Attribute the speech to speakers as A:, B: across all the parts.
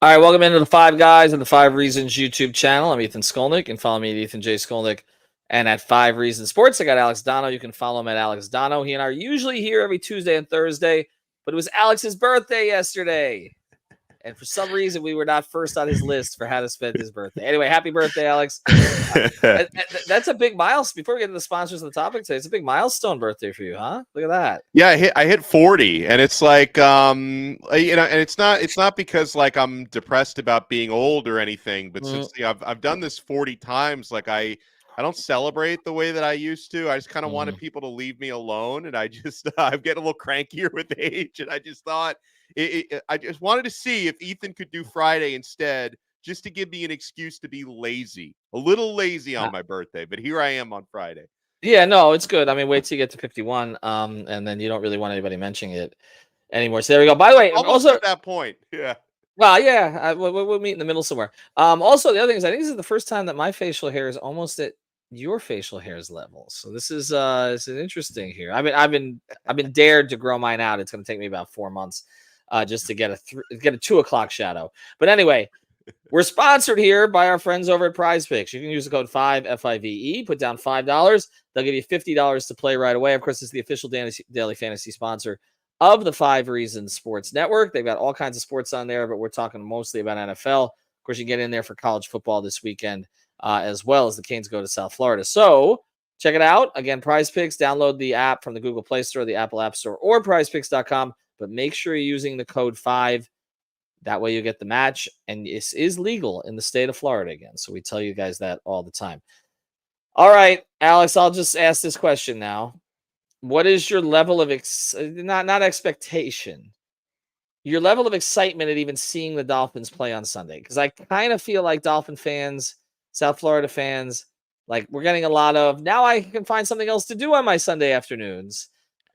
A: All right, welcome into the Five Guys and the Five Reasons YouTube channel. I'm Ethan Skolnick. You can follow me at Ethan J. Skolnick and at Five Reasons Sports. I got Alex Donno. You can follow him at Alex Donno. He and I are usually here every Tuesday and Thursday, but it was Alex's birthday yesterday. And for some reason, we were not first on his list for how to spend his birthday. Anyway, happy birthday, Alex. That's a big milestone. Before we get to the sponsors of the topic today, it's a big milestone birthday for you, huh? Look at that.
B: Yeah, I hit 40, and it's like, and it's not because like I'm depressed about being old or anything, but since I've done this 40 times, like I don't celebrate the way that I used to. I just kind of wanted people to leave me alone, and I just I'm getting a little crankier with age, and I just thought I just wanted to see if Ethan could do Friday instead, just to give me an excuse to be lazy, a little lazy on my birthday. But here I am on Friday.
A: Yeah, no, it's good. I mean, wait till you get to 51, and then you don't really want anybody mentioning it anymore. So there we go. By the way,
B: also at that point, yeah.
A: Well, yeah, we'll meet in the middle somewhere. Also, the other thing is, I think this is the first time that my facial hair is almost at your facial hair's level. So this is interesting here. I've been dared to grow mine out. It's going to take me about 4 months, just to get a 2 o'clock shadow. But anyway. We're sponsored here by our friends over at Prize Picks. You can use the code 5FIVE, put down $5. They'll give you $50 to play right away. Of course, it's the official daily fantasy sponsor of the Five Reasons Sports Network. They've got all kinds of sports on there, but we're talking mostly about NFL. Of course, you can get in there for college football this weekend, as well as the Canes go to South Florida. So check it out. Again, Prize Picks. Download the app from the Google Play Store, the Apple App Store, or prizepicks.com. But make sure you're using the code 5. That way you get the match, and this is legal in the state of Florida again. So we tell you guys that all the time. All right, Alex, I'll just ask this question now. What is your level of not expectation, your level of excitement at even seeing the Dolphins play on Sunday? Because I kind of feel like Dolphin fans, South Florida fans, like we're getting a lot of, now I can find something else to do on my Sunday afternoons.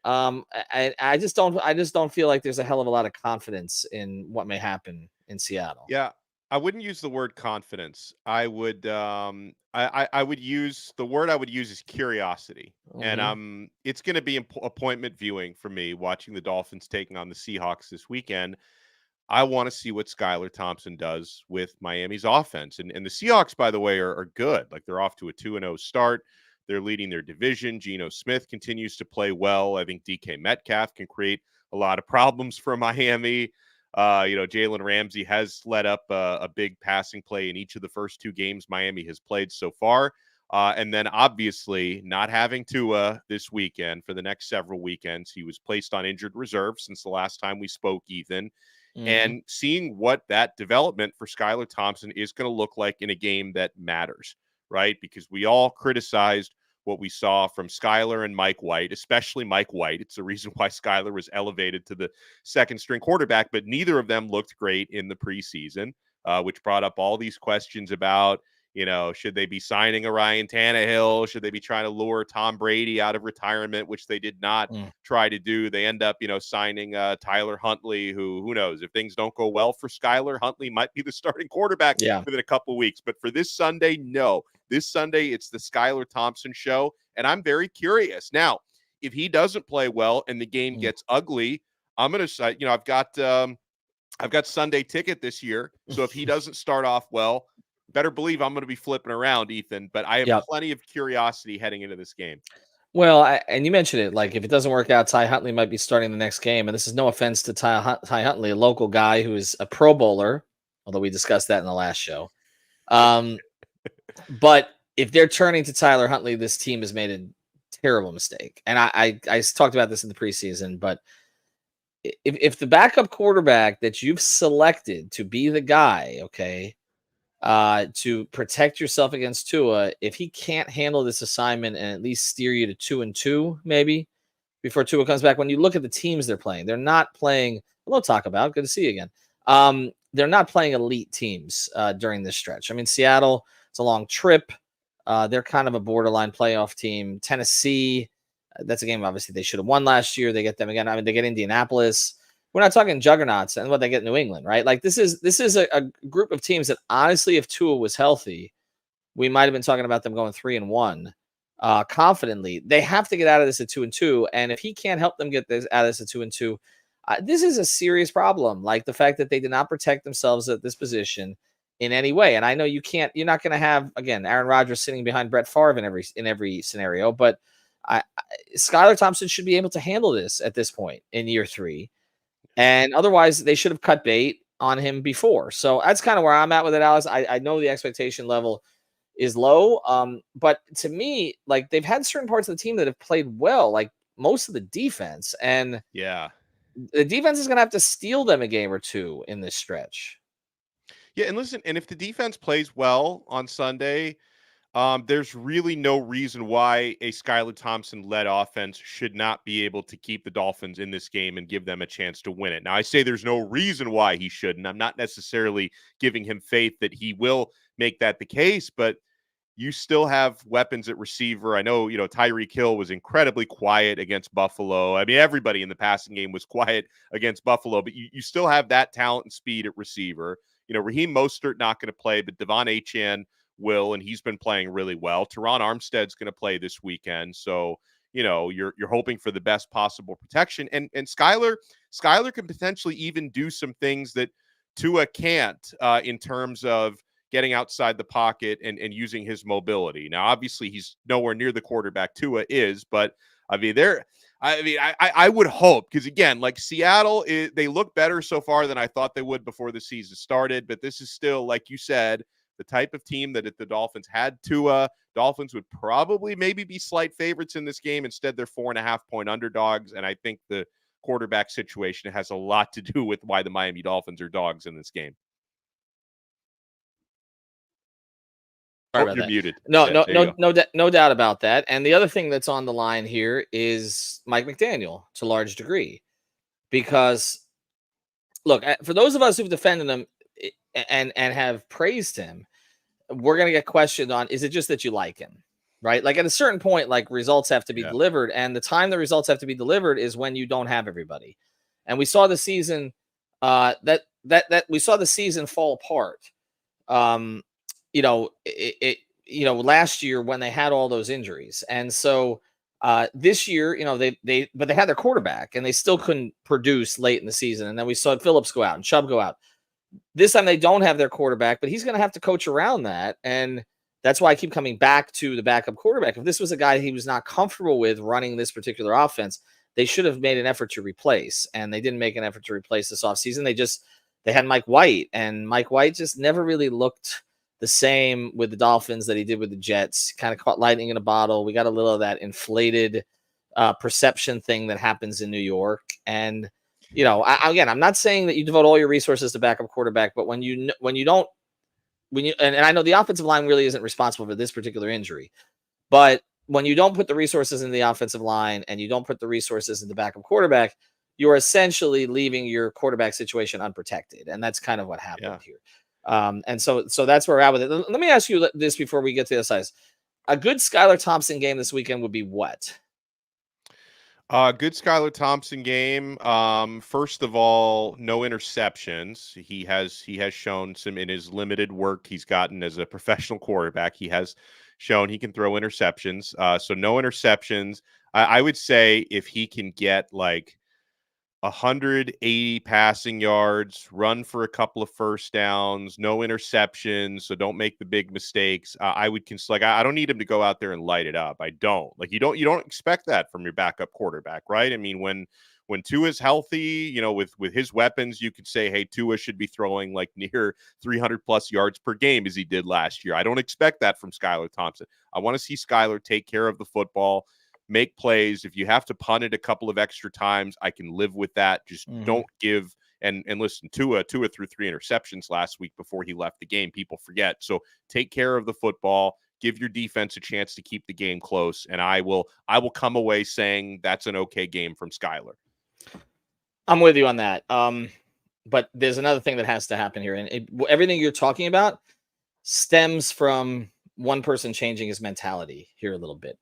A: I just don't feel like there's a hell of a lot of confidence in what may happen in Seattle.
B: Yeah, I wouldn't use the word confidence. I would I would use the word I would use is curiosity. And it's going to be appointment viewing for me watching the Dolphins taking on the Seahawks this weekend. I want to see what Skylar Thompson does with Miami's offense. And the Seahawks, by the way, are good. Like they're off to a 2-0 start. They're leading their division. Geno Smith continues to play well. I think DK Metcalf can create a lot of problems for Miami. Jalen Ramsey has led up a big passing play in each of the first 2 games Miami has played so far. And then obviously not having Tua this weekend for the next several weekends. He was placed on injured reserve since the last time we spoke, Ethan. And seeing what that development for Skylar Thompson is going to look like in a game that matters, right? Because we all criticized what we saw from Skylar and Mike White, especially Mike White. It's the reason why Skylar was elevated to the second-string quarterback, but neither of them looked great in the preseason, which brought up all these questions about, should they be signing a Ryan Tannehill? Should they be trying to lure Tom Brady out of retirement, which they did not try to do? They end up, signing Tyler Huntley, who knows? If things don't go well for Skylar, Huntley might be the starting quarterback within a couple of weeks. But for this Sunday, no. This Sunday, it's the Skylar Thompson show, and I'm very curious. Now, if he doesn't play well and the game gets ugly, I'm going to say, I've got Sunday ticket this year, so if he doesn't start off well, better believe I'm going to be flipping around, Ethan. But I have plenty of curiosity heading into this game.
A: Well, and you mentioned it, like if it doesn't work out, Ty Huntley might be starting the next game. And this is no offense to Ty Huntley, a local guy who is a Pro Bowler, although we discussed that in the last show. But if they're turning to Tyler Huntley, this team has made a terrible mistake. And I talked about this in the preseason, but if the backup quarterback that you've selected to be the guy, to protect yourself against Tua, if he can't handle this assignment and at least steer you to 2-2, maybe before Tua comes back. When you look at the teams they're playing, they're not playing. Hello, talk about. Good to see you again. They're not playing elite teams during this stretch. I mean, Seattle, it's a long trip. They're kind of a borderline playoff team. Tennessee, that's a game obviously they should have won last year. They get them again. I mean, they get Indianapolis. We're not talking juggernauts and what they get New England, right? Like this is a group of teams that honestly, if Tua was healthy, we might have been talking about them going 3-1 confidently. They have to get out of this at 2-2, and if he can't help them get this out of this at 2-2, This is a serious problem. Like the fact that they did not protect themselves at this position in any way. And I know you're not going to have, again, Aaron Rodgers sitting behind Brett Favre in every scenario, but Skylar Thompson should be able to handle this at this point in year 3. And otherwise, they should have cut bait on him before. So that's kind of where I'm at with it, Alex. I know the expectation level is low. But to me, like they've had certain parts of the team that have played well, like most of the defense. And
B: yeah,
A: the defense is going to have to steal them a game or two in this stretch.
B: Yeah, and listen, and if the defense plays well on Sunday, there's really no reason why a Skylar Thompson-led offense should not be able to keep the Dolphins in this game and give them a chance to win it. Now, I say there's no reason why he shouldn't. I'm not necessarily giving him faith that he will make that the case, but you still have weapons at receiver. I know, Tyreek Hill was incredibly quiet against Buffalo. I mean, everybody in the passing game was quiet against Buffalo, but you still have that talent and speed at receiver. Raheem Mostert not going to play, but Devon Achane will, and he's been playing really well. Teron Armstead's going to play this weekend. So, you're hoping for the best possible protection. And Skylar can potentially even do some things that Tua can't in terms of getting outside the pocket and using his mobility. Now, obviously, he's nowhere near the quarterback Tua is, but I mean, I would hope, because again, like Seattle, they look better so far than I thought they would before the season started. But this is still, like you said, the type of team that if the Dolphins had Tua, Dolphins would probably maybe be slight favorites in this game. Instead, they're 4.5-point underdogs. And I think the quarterback situation has a lot to do with why the Miami Dolphins are dogs in this game.
A: Sorry about
B: you're
A: that.
B: muted.
A: No doubt about that. And the other thing that's on the line here is Mike McDaniel to a large degree, because look, for those of us who've defended him and have praised him, we're going to get questioned on, is it just that you like him, right? Like at a certain point, like results have to be delivered, and the time the results have to be delivered is when you don't have everybody. And we saw the season we saw the season fall apart. Last year when they had all those injuries. And so this year, they had their quarterback and they still couldn't produce late in the season. And then we saw Phillips go out and Chubb go out. This time they don't have their quarterback, but he's going to have to coach around that. And that's why I keep coming back to the backup quarterback. If this was a guy he was not comfortable with running this particular offense, they should have made an effort to replace. And they didn't make an effort to replace this offseason. They had Mike White, and Mike White just never really looked the same with the Dolphins that he did with the Jets. Kind of caught lightning in a bottle. We got a little of that inflated perception thing that happens in New York. And, I'm not saying that you devote all your resources to backup quarterback, but and I know the offensive line really isn't responsible for this particular injury, but when you don't put the resources in the offensive line and you don't put the resources in the backup quarterback, you're essentially leaving your quarterback situation unprotected. And that's kind of what happened here. And so that's where we're at with it. Let me ask you this before we get to the size. A good Skylar Thompson game this weekend would be what?
B: Good Skylar Thompson game. First of all, no interceptions. He has shown some in his limited work he's gotten as a professional quarterback. He has shown he can throw interceptions. So no interceptions. I would say if he can get like 180 passing yards, run for a couple of first downs, no interceptions, so don't make the big mistakes. I would consider, I don't need him to go out there and light it up. I don't. Like you don't expect that from your backup quarterback, right? I mean, when Tua's healthy, with his weapons, you could say, hey, Tua should be throwing like near 300 plus yards per game as he did last year. I don't expect that from Skylar Thompson. I want to see Skylar take care of the football, make plays. If you have to punt it a couple of extra times, I can live with that. Just don't give and listen, Tua threw 3 interceptions last week before he left the game. People forget. So take care of the football, give your defense a chance to keep the game close, and I will come away saying that's an okay game from Skylar.
A: I'm with you on that. But there's another thing that has to happen here, and everything you're talking about stems from one person changing his mentality here a little bit.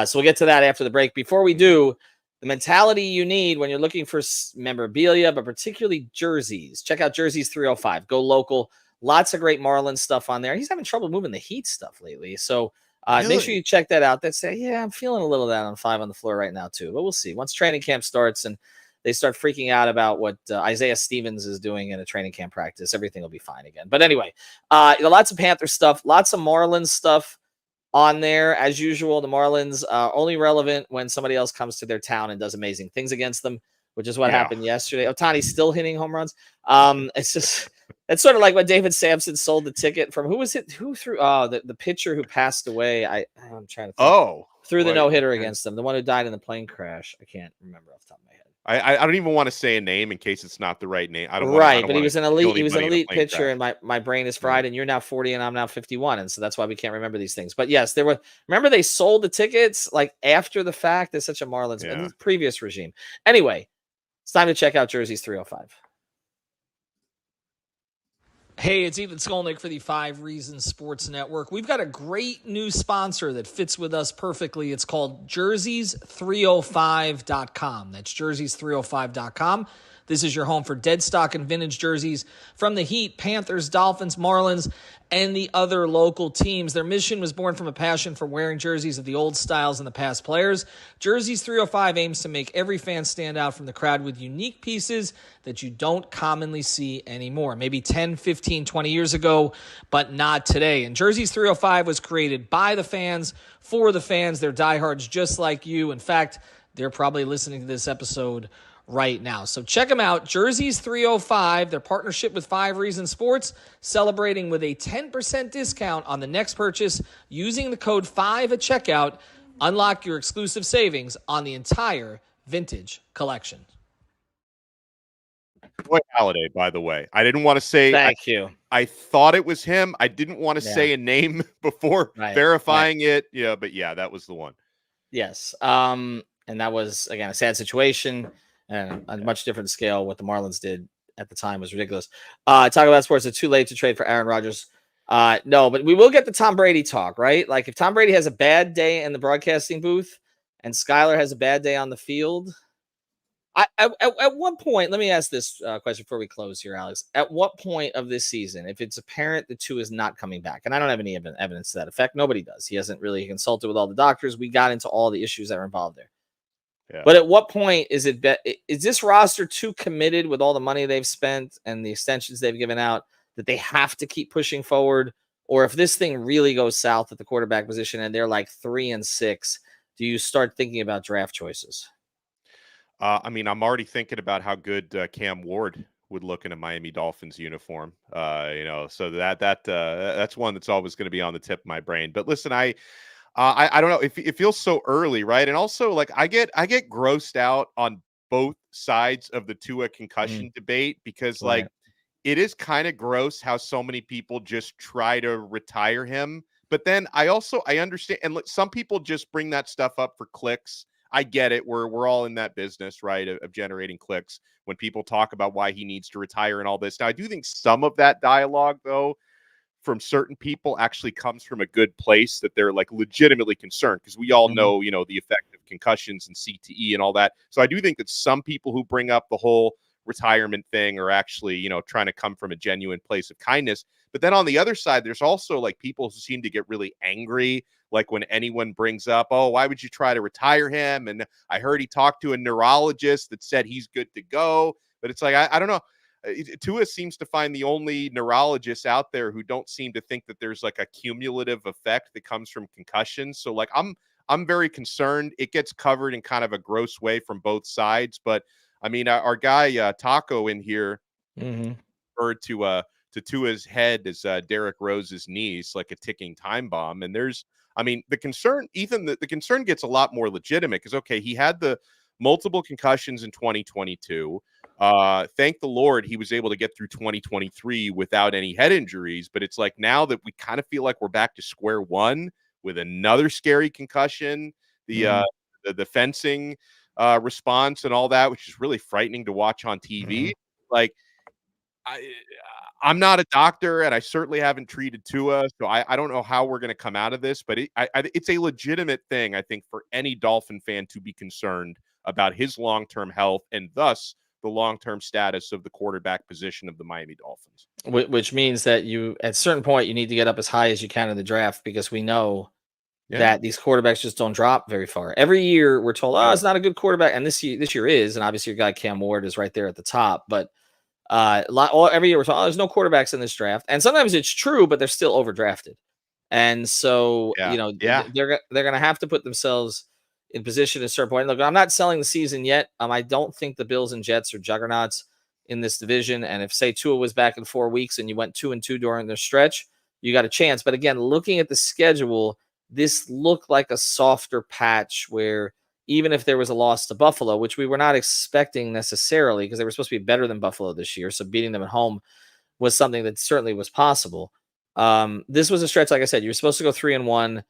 A: So we'll get to that after the break. Before we do, the mentality you need when you're looking for memorabilia, but particularly jerseys. Check out Jerseys 305. Go local. Lots of great Marlins stuff on there. He's having trouble moving the Heat stuff lately. So make sure you check that out. I'm feeling a little of that on 5 on the Floor right now too. But we'll see. Once training camp starts and they start freaking out about what Isaiah Stevens is doing in a training camp practice, everything will be fine again. But anyway, lots of Panther stuff, lots of Marlins stuff on there. As usual, the Marlins only relevant when somebody else comes to their town and does amazing things against them, which is what happened yesterday. Otani's still hitting home runs. It's sort of like when David Sampson sold the ticket from who was it? Who threw? Oh, the pitcher who passed away. I'm trying to think. Threw the no-hitter against them. The one who died in the plane crash. I can't remember off the top of my head.
B: I don't even want to say a name in case it's not the right name. I don't
A: but he was an elite pitcher, and my brain is fried. And you're now 40, and I'm now 51, and so that's why we can't remember these things. But yes, there were. Remember, they sold the tickets like after the fact. There's such a Marlins in the previous regime. Anyway, it's time to check out Jersey's 305. Hey, it's Ethan Skolnick for the 5 Reasons Sports Network. We've got a great new sponsor that fits with us perfectly. It's called jerseys305.com. That's jerseys305.com. This is your home for dead stock and vintage jerseys from the Heat, Panthers, Dolphins, Marlins, and the other local teams. Their mission was born from a passion for wearing jerseys of the old styles and the past players. Jerseys 305 aims to make every fan stand out from the crowd with unique pieces that you don't commonly see anymore. Maybe 10, 15, 20 years ago, but not today. And Jerseys 305 was created by the fans, for the fans. They're diehards just like you. In fact, they're probably listening to this episode right now. So check them out, Jerseys 305, their partnership with 5 Reasons Sports, celebrating with a 10% discount on the next purchase using the code 5 at checkout. Unlock your exclusive savings on the entire vintage collection.
B: Roy Halladay, by the way. I didn't want to say
A: thank you.
B: I thought it was him. I didn't want to say a name before verifying it. Yeah, but that was the one.
A: Yes. And that was, again, a sad situation. And on a much different scale, what the Marlins did at the time was ridiculous. Talk about sports. It's too late to trade for Aaron Rodgers. No, but we will get the Tom Brady talk, right? Like if Tom Brady has a bad day in the broadcasting booth and Skylar has a bad day on the field, at what point, let me ask this question before we close here, Alex. At what point of this season, if it's apparent that Tua is not coming back, and I don't have any evidence to that effect, nobody does. He hasn't really consulted with all the doctors. We got into all the issues that are involved there. Yeah. But at what point is this roster too committed with all the money they've spent and the extensions they've given out that they have to keep pushing forward? Or if this thing really goes south at the quarterback position and they're like 3-6, do you start thinking about draft choices?
B: I'm already thinking about how good Cam Ward would look in a Miami Dolphins uniform. So that's one that's always going to be on the tip of my brain. But listen, I don't know if it feels so early, right? And also, like I get grossed out on both sides of the Tua concussion debate because, like, it is kind of gross how so many people just try to retire him. But then I understand, and some people just bring that stuff up for clicks. I get it. We're all in that business, right, of generating clicks when people talk about why he needs to retire and all this. Now, I do think some of that dialogue, though, from certain people actually comes from a good place that they're like legitimately concerned because we all know, the effect of concussions and CTE and all that. So I do think that some people who bring up the whole retirement thing are actually, trying to come from a genuine place of kindness. But then on the other side, there's also like people who seem to get really angry. Like when anyone brings up, oh, why would you try to retire him? And I heard he talked to a neurologist that said he's good to go. But it's like, I don't know. Tua seems to find the only neurologists out there who don't seem to think that there's like a cumulative effect that comes from concussions. So like I'm very concerned. It gets covered in kind of a gross way from both sides. But our guy Taco in here referred to Tua's head as Derrick Rose's knees, like a ticking time bomb. And there's, the concern, Ethan, the concern gets a lot more legitimate because okay, he had the multiple concussions in 2022. Thank the Lord he was able to get through 2023 without any head injuries. But it's like now that we kind of feel like we're back to square one with another scary concussion, the fencing response and all that, which is really frightening to watch on TV. Like I'm not a doctor and I certainly haven't treated Tua, so I don't know how we're going to come out of this, but it's a legitimate thing, I think, for any Dolphin fan to be concerned about his long-term health and thus the long-term status of the quarterback position of the Miami Dolphins.
A: Which means that you, at a certain point, you need to get up as high as you can in the draft because we know that these quarterbacks just don't drop very far. Every year we're told, oh, it's not a good quarterback, and this year is, and obviously your guy Cam Ward is right there at the top. But every year we're told, oh, there's no quarterbacks in this draft, and sometimes it's true, but they're still overdrafted. And so, they're going to have to put themselves in position at a certain point. Look, I'm not selling the season yet. I don't think the Bills and Jets are juggernauts in this division. And if, say, Tua was back in 4 weeks and you went 2-2 during the stretch, you got a chance. But again, looking at the schedule, this looked like a softer patch where even if there was a loss to Buffalo, which we were not expecting necessarily because they were supposed to be better than Buffalo this year, so beating them at home was something that certainly was possible. This was a stretch, like I said, you're supposed to go 3-1.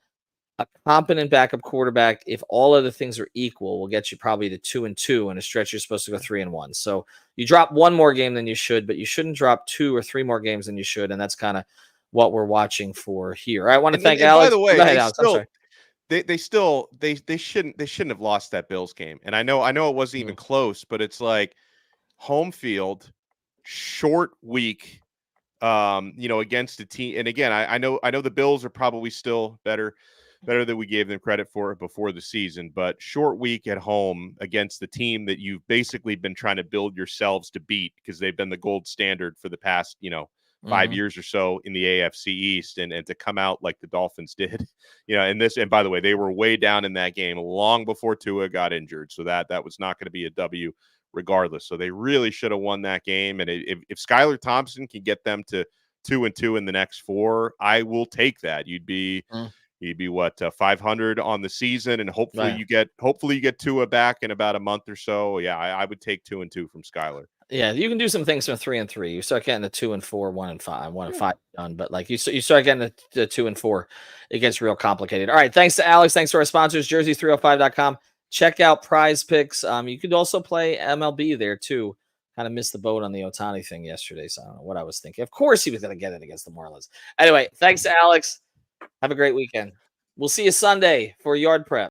A: A competent backup quarterback, if all other things are equal, will get you probably to 2-2 in a stretch. You're supposed to go 3-1. So you drop one more game than you should, but you shouldn't drop 2 or 3 more games than you should. And that's kind of what we're watching for here. I want to thank Alex.
B: By the way,
A: go ahead, Alex. I'm sorry.
B: They shouldn't have lost that Bills game. And I know it wasn't even close, but it's like home field, short week, against the team. And again, I know the Bills are probably still better than we gave them credit for before the season, but short week at home against the team that you've basically been trying to build yourselves to beat because they've been the gold standard for the past, 5 years or so in the AFC East, and to come out like the Dolphins did, and by the way, they were way down in that game long before Tua got injured. So that was not going to be a W regardless. So they really should have won that game. And if Skylar Thompson can get them to 2-2 in the next 4, I will take that. You'd be what 500 on the season, and hopefully you get Tua back in about a month or so. Yeah, I would take 2-2 from Skylar.
A: Yeah, you can do some things from 3-3. You start getting the 2-4, 1-5, 1-5 done. But like you start getting the 2-4, it gets real complicated. All right, thanks to Alex. Thanks to our sponsors, Jersey305.com. Check out Prize Picks. You could also play MLB there too. Kind of missed the boat on the Ohtani thing yesterday, so I don't know what I was thinking. Of course, he was going to get it against the Marlins. Anyway, thanks to Alex. Have a great weekend. We'll see you Sunday for Yard Prep.